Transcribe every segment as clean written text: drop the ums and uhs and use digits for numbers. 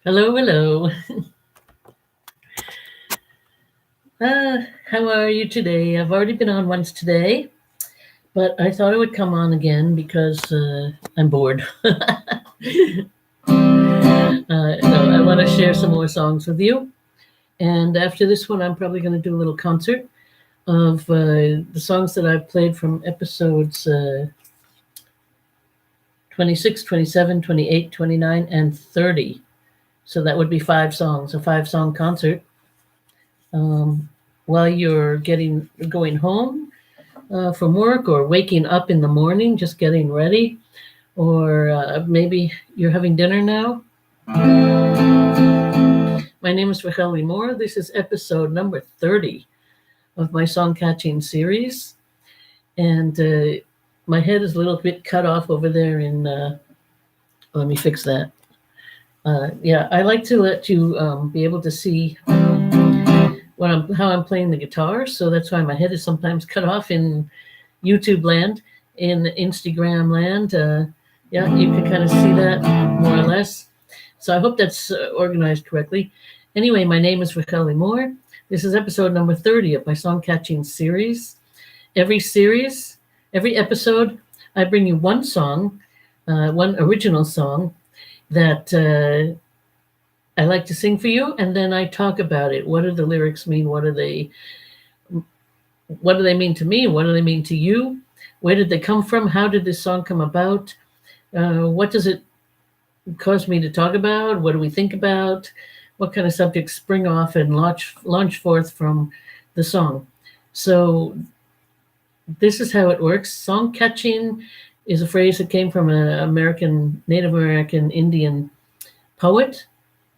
Hello, hello. How are you today? I've already been on once today, but I thought I would come on again because I'm bored. So I want to share some more songs with you. And after this one, I'm probably going to do a little concert of the songs that I've played from episodes 26, 27, 28, 29, and 30. So that would be 5 songs, a 5 song concert. Um, while you're going home from work or waking up in the morning, just getting ready, or maybe you're having dinner now. My name is Rahel Limor. This is episode number 30 of my Songcatching series. And my head is a little bit cut off over there in, let me fix that. Yeah, I like to let you be able to see how I'm playing the guitar. So that's why my head is sometimes cut off in YouTube land, in Instagram land. Yeah, you can kind of see that more or less. So I hope that's organized correctly. Anyway, my name is Rahel Limor. This is episode number 30 of my Songcatching series. Every episode, I bring you one song, one original song that I like to sing for you, and then I talk about it. What do the lyrics mean? What do they mean to me? What do they mean to you? Where did they come from? How did this song come about? What does it cause me to talk about? What do we think about? What kind of subjects spring off and launch forth from the song? So this is how it works. Song catching is a phrase that came from an Native American Indian poet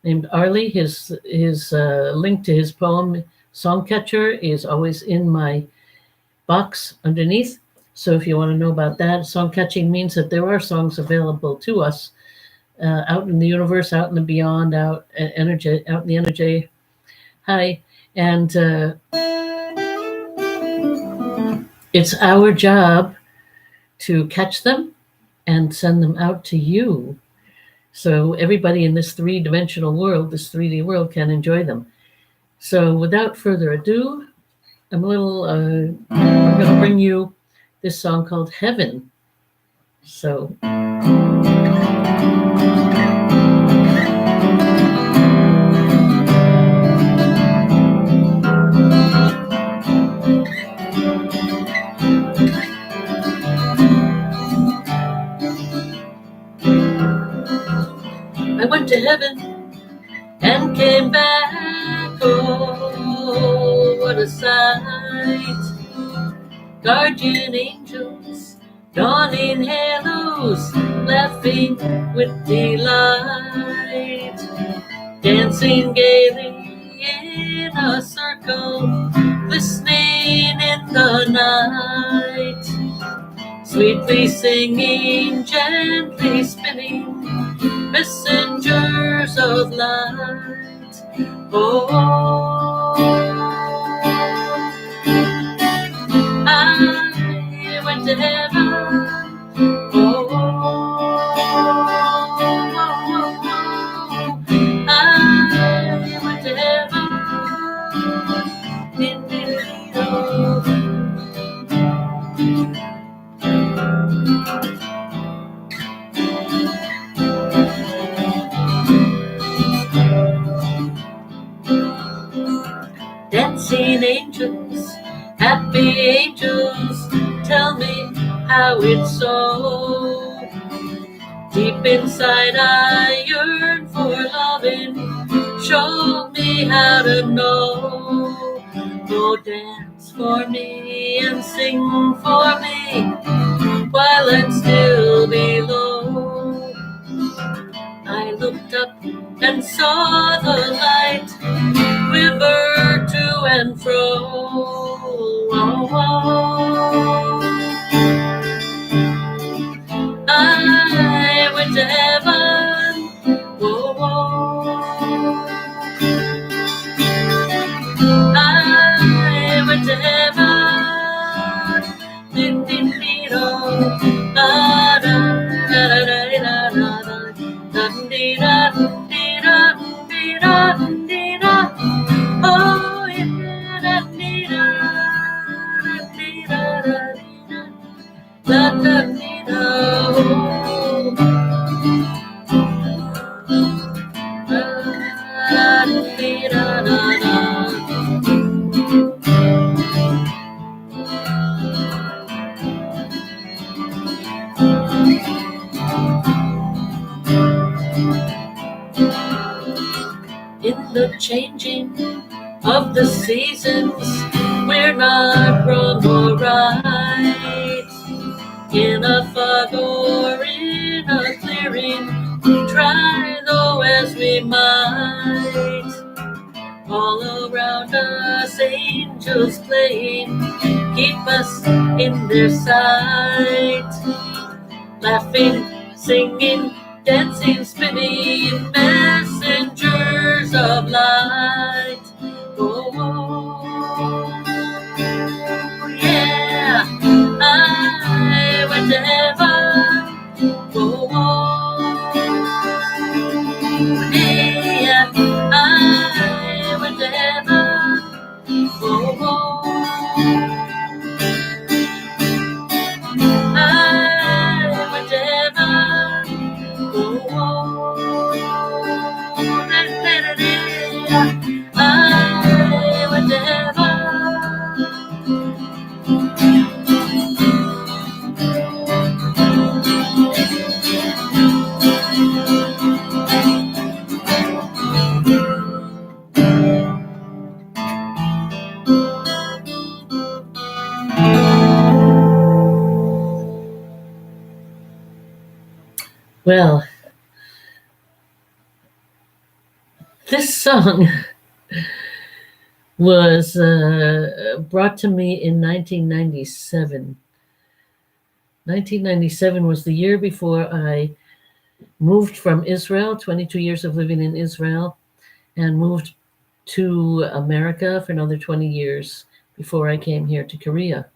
named Arlie. His link to his poem Songcatcher is always in my box underneath. So if you want to know about that, songcatching means that there are songs available to us out in the universe, out in the beyond, out in the energy high, and it's our job to catch them and send them out to you, so everybody in this 3-dimensional world, this 3D world, can enjoy them. So without further ado, I'm going to bring you this song called Heaven. So I went to heaven and came back. Oh, what a sight! Guardian angels, dawning halos, laughing with delight, dancing gaily in a circle, glistening in the night, sweetly singing, gently spinning, messengers of light. Oh, I went to heaven. Oh, I went to heaven. Dancing angels, happy angels, tell me how it's so. Deep inside I yearn for loving, show me how to know. Oh, dance for me and sing for me while I'm still below. I looked up and saw the light quiver to and fro. Oh, oh. I went to heaven. Oh, oh. I went to heaven. Din, din, din, oh. Da, da, da, da, da, da, da, da, da, da, da, da. In the changing of the seasons, we're not wrong or right. In a fog or in a clearing, try though as we might. All around us, angels playing, keep us in their sight. Laughing, singing, dancing, spinning, messengers of light. Oh, yeah, I whatever. Oh, yeah, I whatever. Oh, I whatever. Well, this song was brought to me in 1997. 1997 was the year before I moved from Israel, 22 years of living in Israel, and moved to America for another 20 years before I came here to Korea.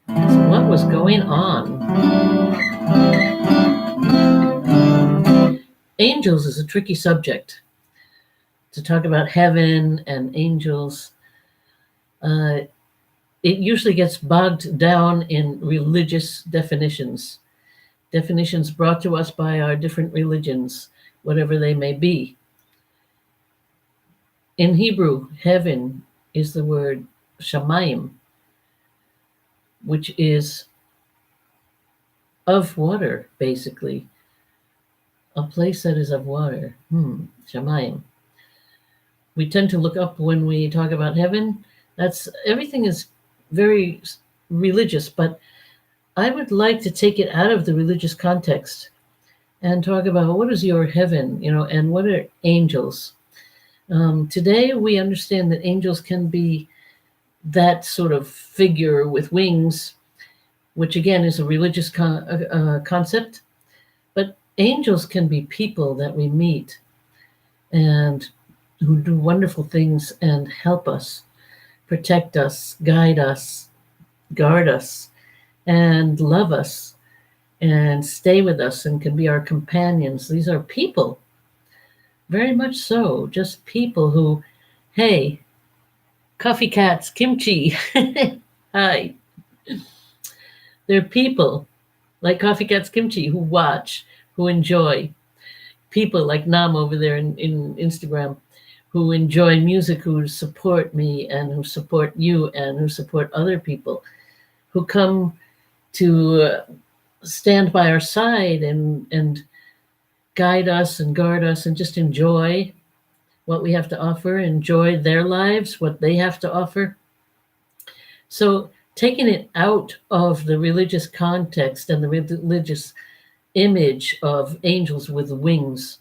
So what was going on? Angels is a tricky subject. To talk about heaven and angels, it usually gets bogged down in religious definitions brought to us by our different religions, whatever they may be. In Hebrew, heaven is the word shamayim, which is of water, basically. A place that is of water. Shamayim. We tend to look up when we talk about heaven. Everything is very religious, but I would like to take it out of the religious context and talk about what is your heaven, and what are angels. Today, we understand that angels can be that sort of figure with wings, which again is a religious concept. But angels can be people that we meet and who do wonderful things and help us, protect us, guide us, guard us, and love us, and stay with us, and can be our companions. These are people, very much so, just people who, hey, coffee cats, kimchi, hi. They're people like coffee cats, kimchi, who watch, who enjoy. People like Nam over there in Instagram, who enjoy music, who support me and who support you and who support other people, who come to stand by our side and guide us and guard us and just enjoy what we have to offer, enjoy their lives, what they have to offer. So taking it out of the religious context and the religious image of angels with wings,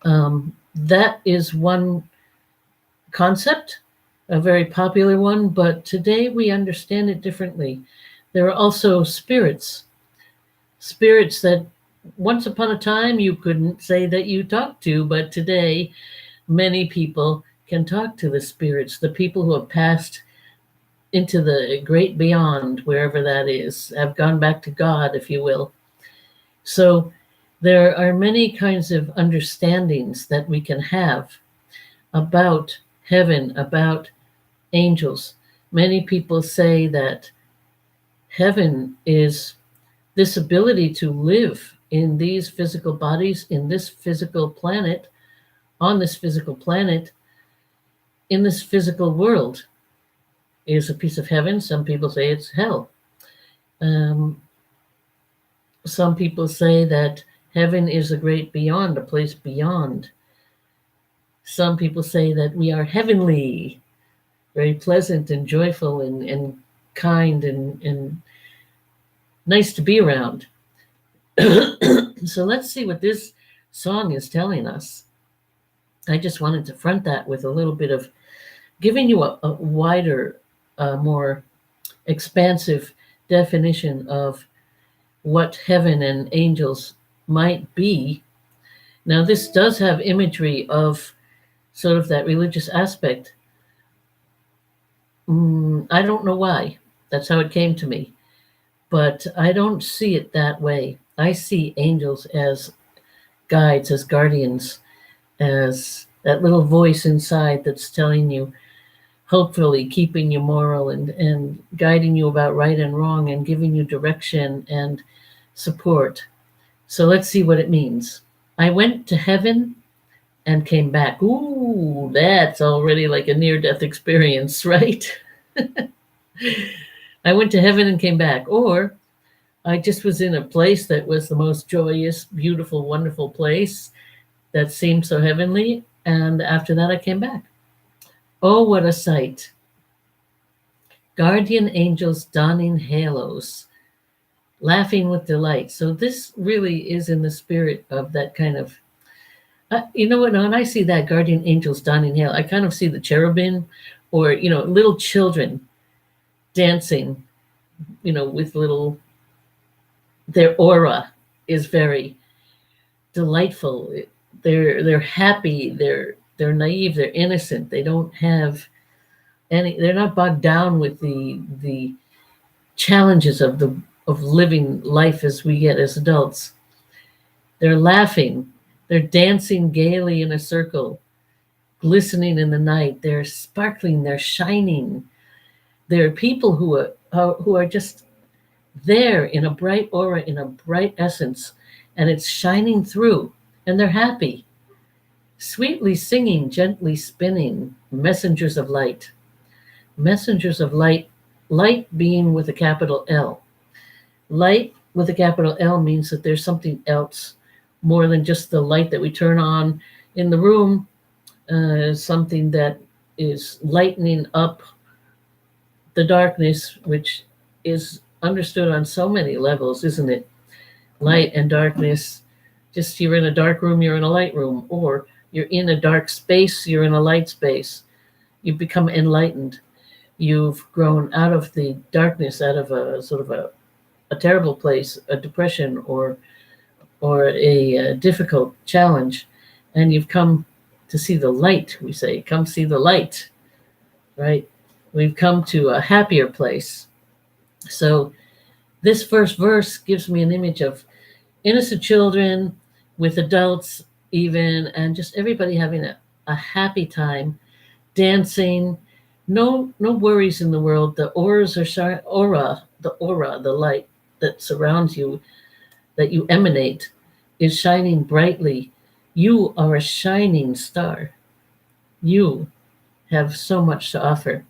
that is one concept, a very popular one, but today we understand it differently. There are also spirits that once upon a time you couldn't say that you talked to, but today many people can talk to the spirits, the people who have passed into the great beyond, wherever that is, have gone back to God, if you will. So there are many kinds of understandings that we can have about heaven, about angels. Many people say that heaven is this ability to live in these physical bodies, in this physical planet, on this physical planet, in this physical world, is a piece of heaven. Some people say it's hell. Um, some people say that heaven is a great beyond, a place beyond. Some people say that we are heavenly, very pleasant and joyful and kind and nice to be around. So let's see what this song is telling us. I just wanted to front that with a little bit of giving you a wider, more expansive definition of what heaven and angels might be. Now, this does have imagery of sort of that religious aspect. I don't know why. That's how it came to me. But I don't see it that way. I see angels as guides, as guardians, as that little voice inside that's telling you, hopefully keeping you moral and guiding you about right and wrong and giving you direction and support. So let's see what it means. I went to heaven and came back. Ooh, that's already like a near-death experience, right? I went to heaven and came back. Or I just was in a place that was the most joyous, beautiful, wonderful place that seemed so heavenly. And after that, I came back. Oh, what a sight. Guardian angels donning halos, laughing with delight. So this really is in the spirit of that kind of, you know what, when I see that guardian angels donning halo, I kind of see the cherubim or, little children dancing, with little, their aura is very delightful. They're happy, they're naive, they're innocent. They don't have they're not bogged down with the challenges of living life as we get as adults. They're laughing, they're dancing gaily in a circle, glistening in the night. They're sparkling, they're shining. They're people who are just there in a bright aura, in a bright essence, and it's shining through, and they're happy. Sweetly singing, gently spinning, messengers of light. Messengers of light, light being with a capital L. Light with a capital L means that there's something else more than just the light that we turn on in the room, something that is lightening up the darkness, which is understood on so many levels, isn't it? Light and darkness. Just you're in a dark room, you're in a light room, or you're in a dark space, you're in a light space. You become enlightened. You've grown out of the darkness, out of a sort of a terrible place, a depression or a difficult challenge, and you've come to see the light. We say, come see the light, right? We've come to a happier place. So this first verse gives me an image of innocent children with adults even, and just everybody having a happy time, dancing, no worries in the world. The auras are the light that surrounds you, that you emanate, is shining brightly. You are a shining star. You have so much to offer.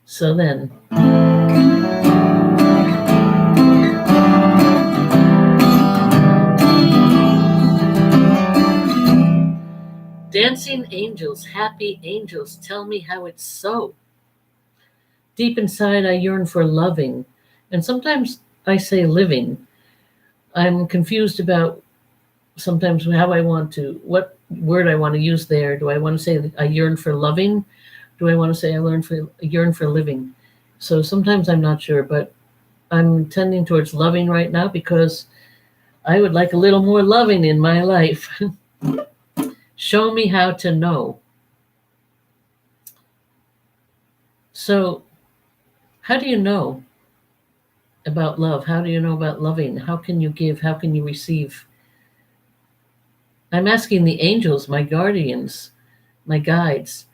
So then, dancing angels, happy angels, tell me how it's so. Deep inside, I yearn for loving, and sometimes I say living. I'm confused about sometimes what word I want to use there. Do I want to say I yearn for loving? Do I want to say I yearn for living? So sometimes I'm not sure, but I'm tending towards loving right now because I would like a little more loving in my life. Show me how to know. So how do you know about love? How do you know about loving? How can you give? How can you receive? I'm asking the angels, my guardians, my guides,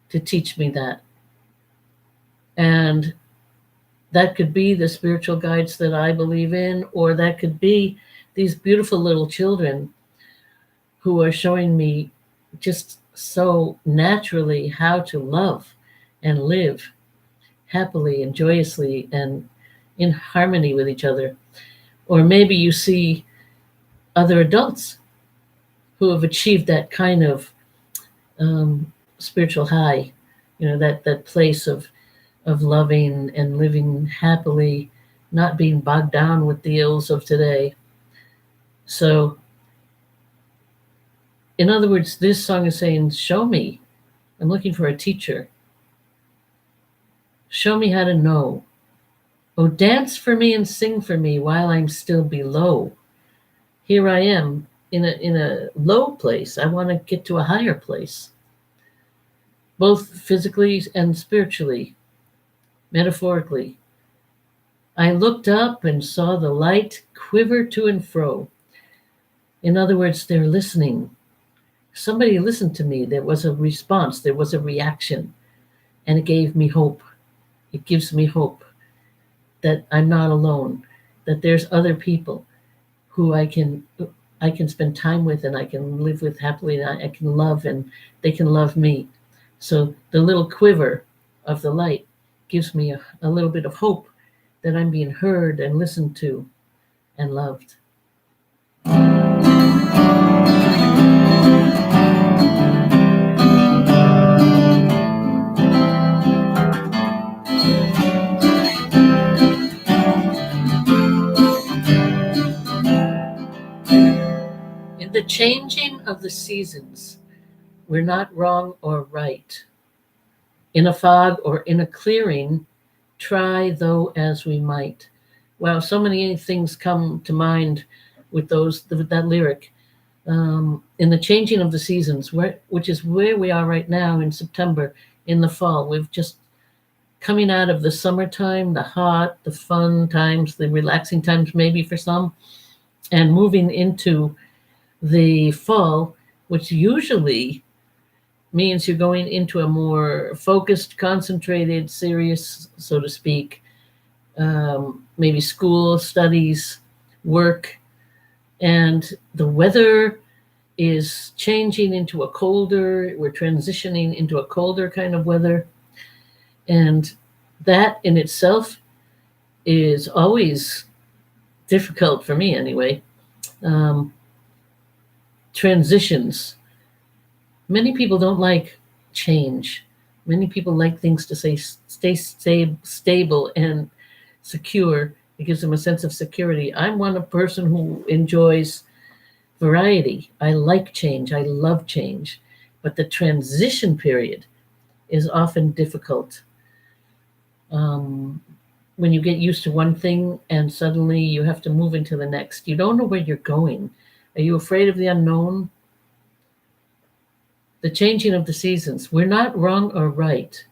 to teach me that. And That could be the spiritual guides that I believe in, or that could be these beautiful little children who are showing me just so naturally how to love and live happily and joyously and in harmony with each other. Or maybe you see other adults who have achieved that kind of spiritual high, that place of loving and living happily, not being bogged down with the ills of today. So, in other words, this song is saying, show me. I'm looking for a teacher. Show me how to know. Oh, dance for me and sing for me while I'm still below. Here I am in a low place. I want to get to a higher place, both physically and spiritually, metaphorically. I looked up and saw the light quiver to and fro. In other words, they're listening. Somebody listened to me. There was a response. There was a reaction. And it gave me hope. It gives me hope that I'm not alone, that there's other people who I can spend time with and I can live with happily, and I can love, and they can love me. So the little quiver of the light gives me a little bit of hope that I'm being heard and listened to and loved. In the changing of the seasons, we're not wrong or right. In a fog or in a clearing, try though as we might. Wow, so many things come to mind with that lyric. In the changing of the seasons, which is where we are right now in September, in the fall. We've just coming out of the summertime, the hot, the fun times, the relaxing times maybe for some, and moving into the fall, which usually means you're going into a more focused, concentrated, serious, so to speak, maybe school, studies, work, and the weather is changing into a colder, we're transitioning into a colder kind of weather. And that in itself is always difficult for me anyway. Transitions. Many people don't like change. Many people like things to stay stable and secure. It gives them a sense of security. I'm one person who enjoys variety. I like change. I love change. But the transition period is often difficult. When you get used to one thing and suddenly you have to move into the next, you don't know where you're going. Are you afraid of the unknown? The changing of the seasons. We're not wrong or right.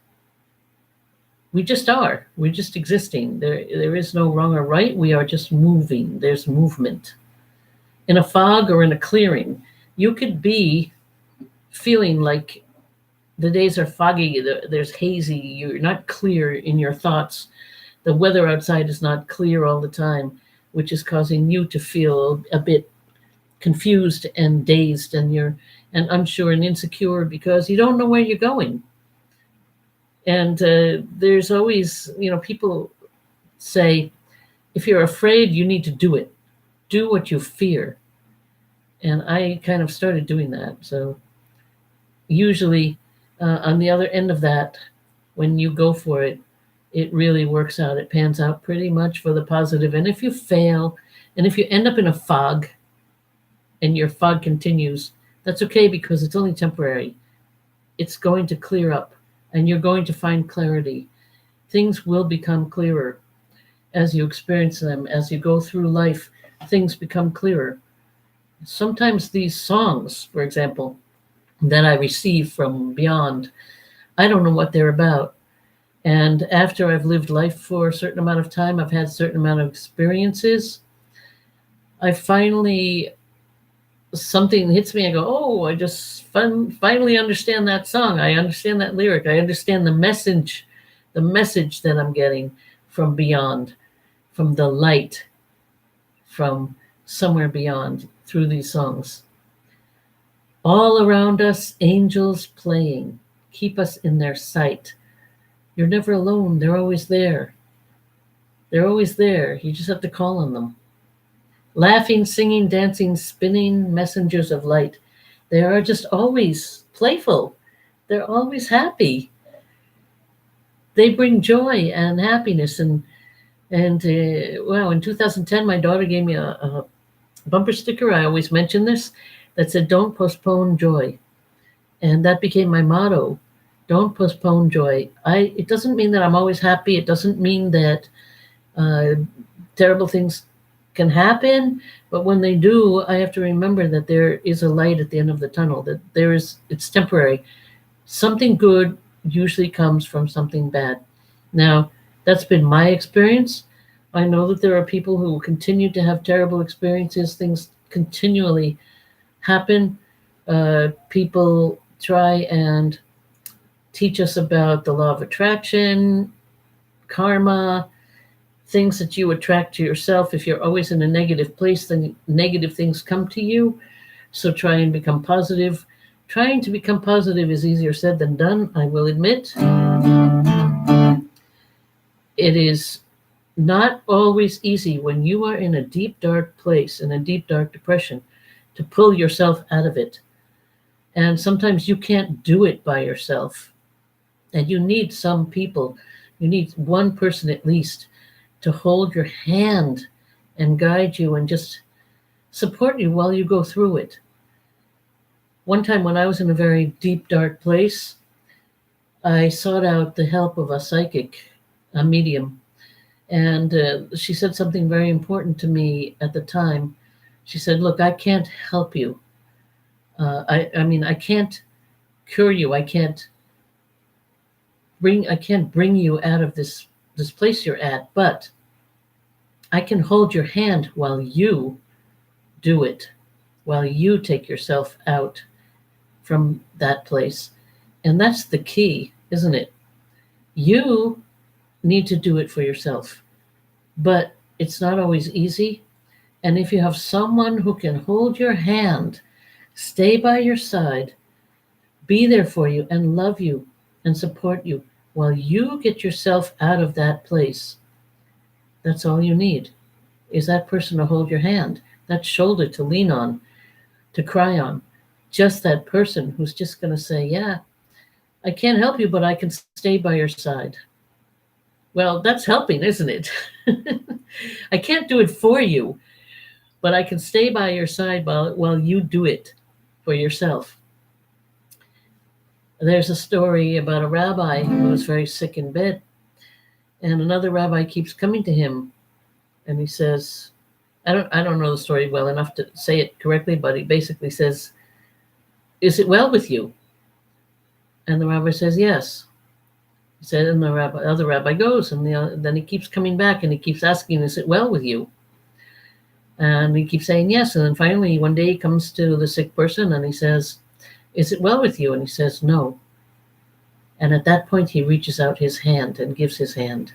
We just are. We're just existing. There is no wrong or right. We are just moving. There's movement. In a fog or in a clearing, you could be feeling like the days are foggy, there's hazy, you're not clear in your thoughts. The weather outside is not clear all the time, which is causing you to feel a bit confused and dazed, and unsure and insecure because you don't know where you're going. And there's always, people say, if you're afraid, you need to do it. Do what you fear. And I kind of started doing that. So usually on the other end of that, when you go for it, it really works out. It pans out pretty much for the positive. And if you fail, and if you end up in a fog and your fog continues, that's okay because it's only temporary. It's going to clear up and you're going to find clarity. Things will become clearer as you experience them. As you go through life, things become clearer. Sometimes these songs, for example, that I receive from beyond, I don't know what they're about. And after I've lived life for a certain amount of time, I've had a certain amount of experiences, I finally, something hits me. I go, oh, I just finally understand that song. I understand that lyric. I understand the message that I'm getting. from beyond, from the light, from somewhere beyond through these songs. All around us, angels playing, keep us in their sight. You're never alone. They're always there. They're always there. You just have to call on them. Laughing, singing, dancing, spinning, messengers of light. They are just always playful. They're always happy. They bring joy and happiness. And wow, in 2010, my daughter gave me a bumper sticker. I always mention this, that said, "Don't postpone joy." And that became my motto. Don't postpone joy. It doesn't mean that I'm always happy. It doesn't mean that terrible things can happen, but when they do, I have to remember that there is a light at the end of the tunnel, that it's temporary. Something good usually comes from something bad. Now, that's been my experience. I know that there are people who continue to have terrible experiences. Things continually happen. People try and teach us about the law of attraction, karma, things that you attract to yourself. If you're always in a negative place, then negative things come to you. So try and become positive. Trying to become positive is easier said than done, I will admit. It is not always easy when you are in a deep, dark place, in a deep, dark depression, to pull yourself out of it. And sometimes you can't do it by yourself. And you need some people. You need one person at least to hold your hand and guide you and just support you while you go through it. One time when I was in a very deep, dark place, I sought out the help of a psychic, a medium. And she said something very important to me at the time. She said, "Look, I can't help you. I can't cure you. I can't bring you out of this place you're at, but I can hold your hand while you do it, while you take yourself out from that place." And that's the key, isn't it? You need to do it for yourself, but it's not always easy. And if you have someone who can hold your hand, stay by your side, be there for you and love you and support you while you get yourself out of that place, that's all you need, is that person to hold your hand, that shoulder to lean on, to cry on. Just that person who's just going to say, "Yeah, I can't help you, but I can stay by your side." Well, that's helping, isn't it? I can't do it for you, but I can stay by your side while you do it for yourself. There's a story about a rabbi who was very sick in bed, and another rabbi keeps coming to him, and he says, I don't know the story well enough to say it correctly, but he basically says, "Is it well with you?" And the rabbi says, "Yes." He said, and the other rabbi goes, and then he keeps coming back, and he keeps asking, "Is it well with you?" And he keeps saying yes. And then finally, one day he comes to the sick person, and he says, "Is it well with you?" And he says, "No." And at that point, he reaches out his hand and gives his hand.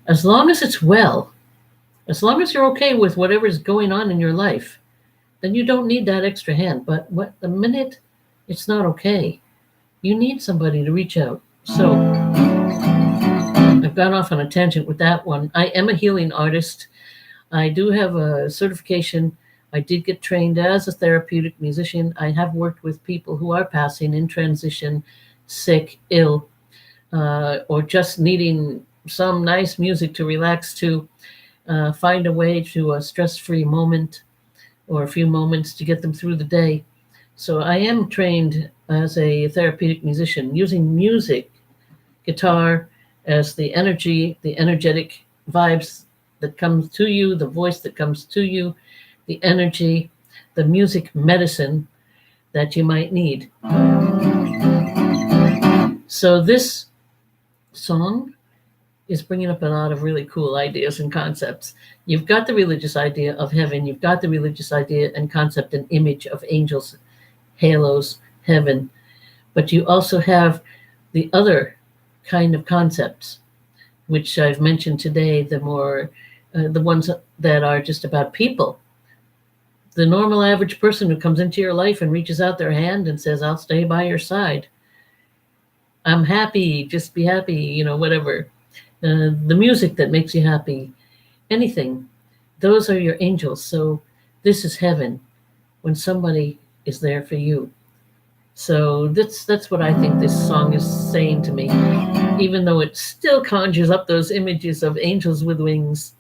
As long as it's well, as long as you're okay with whatever's going on in your life, then you don't need that extra hand. But the minute it's not okay, you need somebody to reach out. So I've gone off on a tangent with that one. I am a healing artist. I do have a certification. I did get trained as a therapeutic musician. I have worked with people who are passing, in transition, sick, ill, or just needing some nice music to relax to, find a way to a stress-free moment or a few moments to get them through the day. So I am trained as a therapeutic musician, using music, guitar, as the energy, the energetic vibes that comes to you, the voice that comes to you, the energy, the music medicine that you might need. So this song is bringing up a lot of really cool ideas and concepts. You've got the religious idea of heaven. You've got the religious idea and concept and image of angels, halos, heaven. But you also have the other kind of concepts, which I've mentioned today, the ones that are just about people. The normal average person who comes into your life and reaches out their hand and says, I'll stay by your side. I'm happy, just be happy, whatever. The music that makes you happy, anything. Those are your angels. So this is heaven when somebody is there for you. So that's what I think this song is saying to me, even though it still conjures up those images of angels with wings.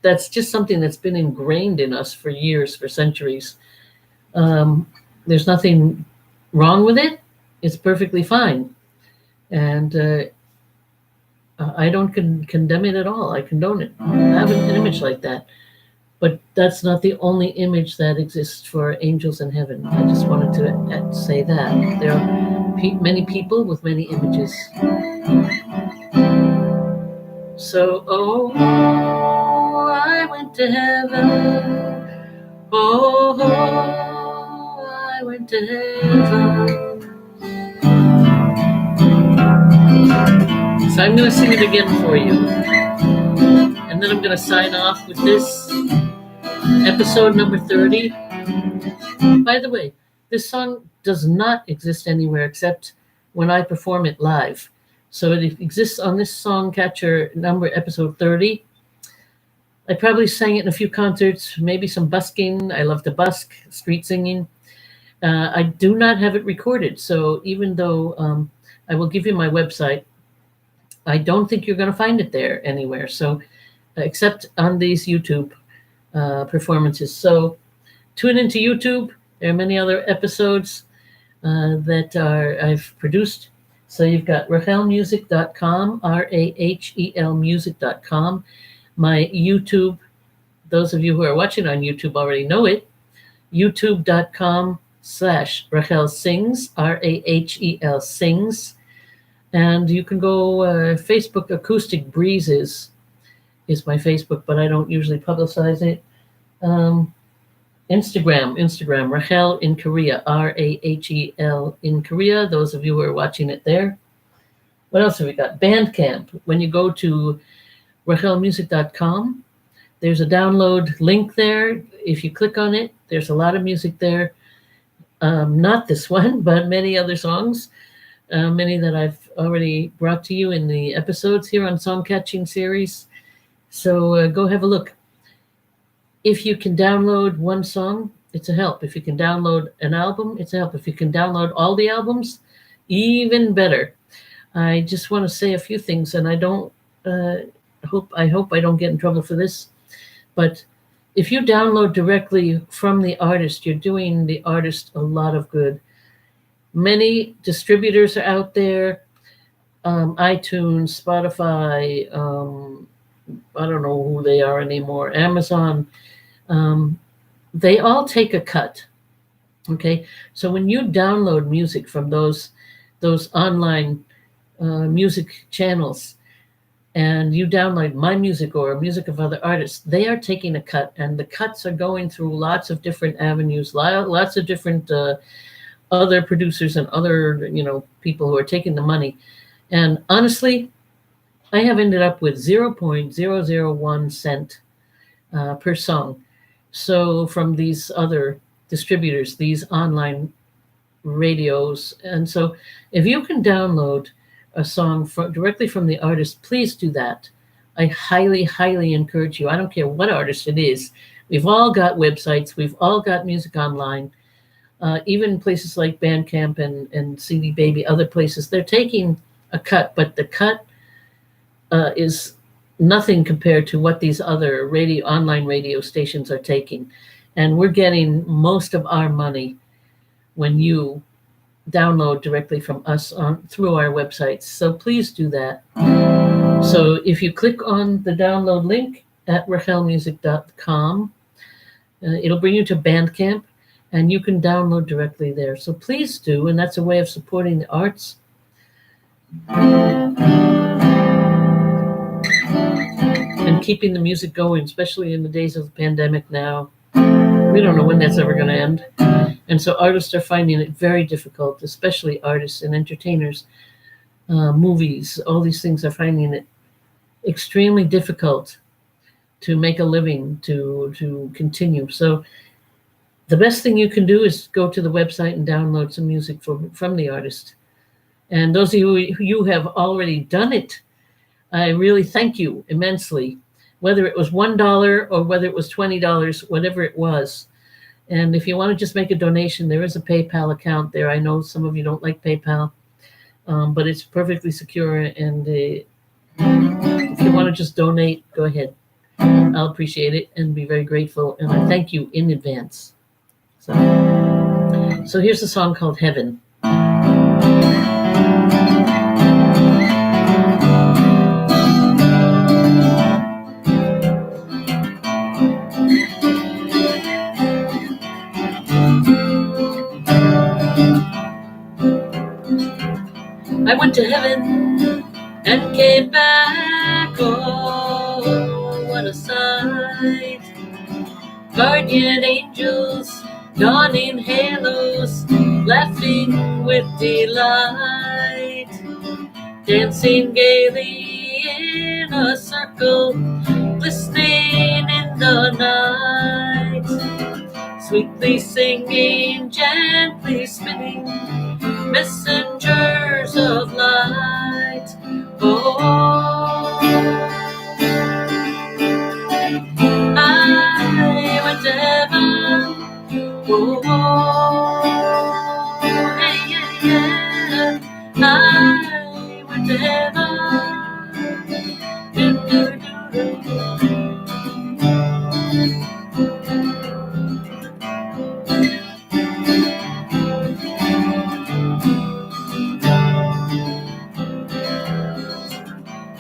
That's just something that's been ingrained in us for years, for centuries. There's nothing wrong with it. It's perfectly fine. And I don't condemn it at all. I condone it. Have an image like that. But that's not the only image that exists for angels in heaven. I just wanted to say that. There are many people with many images. So, oh, I went to heaven. Oh, I went to heaven. So I'm going to sing it again for you. And then I'm going to sign off with this. Episode number 30. By the way, this song does not exist anywhere except when I perform it live. So it exists on this Songcatcher episode 30. I probably sang it in a few concerts, maybe some busking. I love to busk, street singing. I do not have it recorded. So even though I will give you my website, I don't think you're going to find it there anywhere. So except on these YouTube performances. So tune into YouTube. There are many other episodes that I've produced. So you've got RahelMusic.com, RAHEL music.com. My YouTube, those of you who are watching on YouTube already know it, youtube.com/RahelSings, RAHEL sings. And you can go Facebook Acoustic Breezes is my Facebook, but I don't usually publicize it. Instagram, Rahel in Korea, RAHEL in Korea, those of you who are watching it there. What else have we got? Bandcamp. When you go to RahelMusic.com, there's a download link there. If you click on it, there's a lot of music there. Not this one, but many other songs, many that I've already brought to you in the episodes here on Songcatching series. So go have a look. If you can download one song, it's a help. If you can download an album, it's a help. If you can download all the albums, even better. I just want to say a few things, and I don't hope I don't get in trouble for this. But if you download directly from the artist, you're doing the artist a lot of good. Many distributors are out there, iTunes, Spotify, I don't know who they are anymore, Amazon. They all take a cut. Okay, so when you download music from those online music channels, and you download my music or music of other artists, they are taking a cut, and the cuts are going through lots of different avenues, lots of different other producers and other people who are taking the money. And honestly, I have ended up with 0.001 cent per song. So from these other distributors, these online radios. And so if you can download a song directly from the artist, please do that. I highly, highly encourage you. I don't care what artist it is. We've all got websites. We've all got music online. Even places like Bandcamp and CD Baby, other places, they're taking a cut, but the cut is nothing compared to what these other online radio stations are taking. And we're getting most of our money when you download directly from us through our websites. So please do that. So if you click on the download link at rahelmusic.com, it'll bring you to Bandcamp, and you can download directly there. So please do, and that's a way of supporting the arts. And keeping the music going, especially in the days of the pandemic now. We don't know when that's ever going to end. And so artists are finding it very difficult, especially artists and entertainers, movies. All these things are finding it extremely difficult to make a living, to continue. So the best thing you can do is go to the website and download some music from the artist. And those of you who have already done it, I really thank you immensely, whether it was $1 or whether it was $20, whatever it was. And if you want to just make a donation, there is a PayPal account there. I know some of you don't like PayPal, but it's perfectly secure. And if you want to just donate, go ahead. I'll appreciate it and be very grateful. And I thank you in advance. So here's a song called Heaven. I went to heaven and came back, oh, what a sight. Guardian angels, dawning halos, laughing with delight, dancing gaily in a circle, glistening in the night, sweetly singing, gently spinning, messengers of light. Oh, I went to heaven. Oh, hey, yeah, yeah. I went to heaven.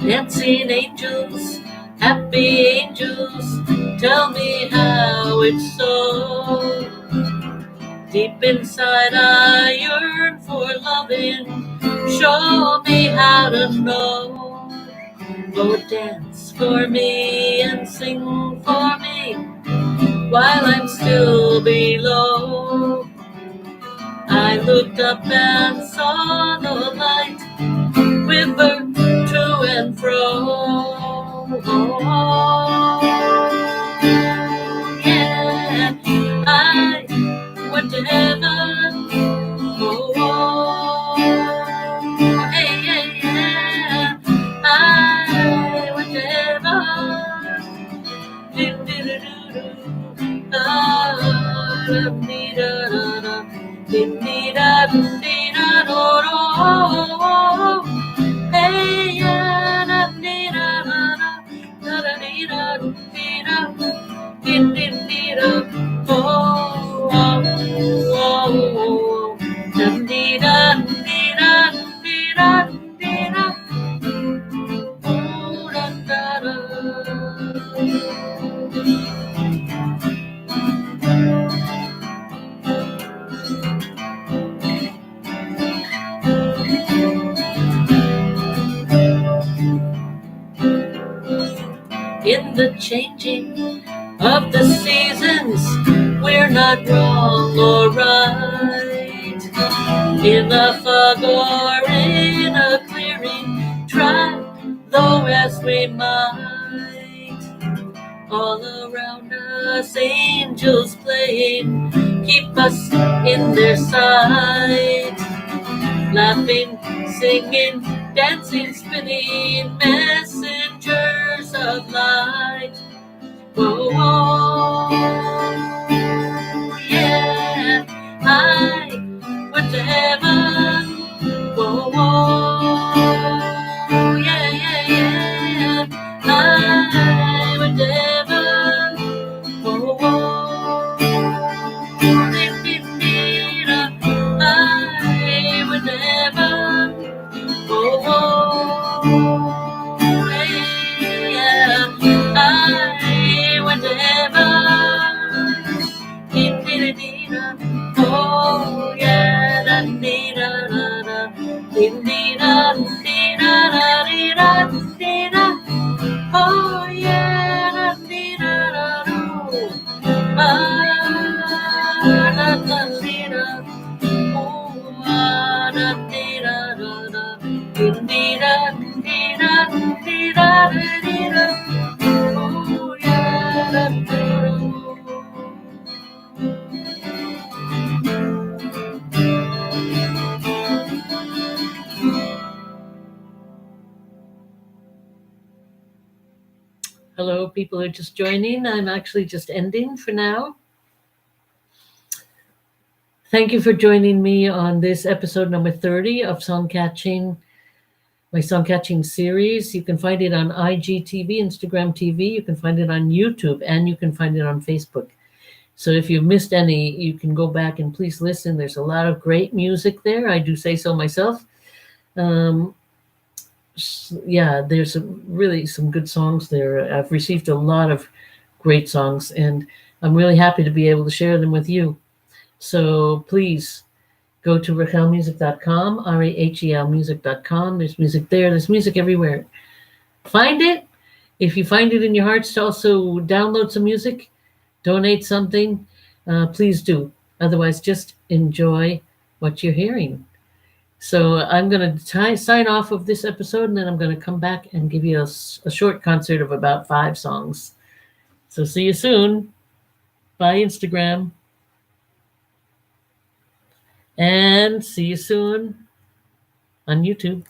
Dancing angels, happy angels, tell me how it's so. Deep inside I yearn for loving, show me how to know. Oh, dance for me and sing for me while I'm still below. I looked up and saw the light quiver to and fro. Oh, yeah, I went to heaven. Oh, hey, yeah, yeah, I went to heaven. Hey, yeah, in the changing of the seasons, we're not wrong or right. In a fog or in a clearing, try though as we might. All around us, angels playing, keep us in their sight. Laughing, singing, dancing, spinning, messengers of light. Oh, oh, yeah, I went to heaven. Oh, oh, yeah, yeah, yeah, I went to heaven. Oh, oh, I went to heaven. Oh, oh, yeah, I went to heaven. Hello, people who are just joining. I'm actually just ending for now. Thank you for joining me on this episode number 30 of Songcatching, my Songcatching series. You can find it on IGTV, Instagram TV. You can find it on YouTube, and you can find it on Facebook. So if you've missed any, you can go back and please listen. There's a lot of great music there. I do say so myself. Yeah, there's really some good songs there. I've received a lot of great songs, and I'm really happy to be able to share them with you. So please go to RahelMusic.com, RahelMusic.com. There's music there. There's music everywhere. Find it. If you find it in your hearts to also download some music, donate something, please do. Otherwise, just enjoy what you're hearing. So I'm going to sign off of this episode, and then I'm going to come back and give you a short concert of about 5 songs. So see you soon. Bye, Instagram. And see you soon on YouTube.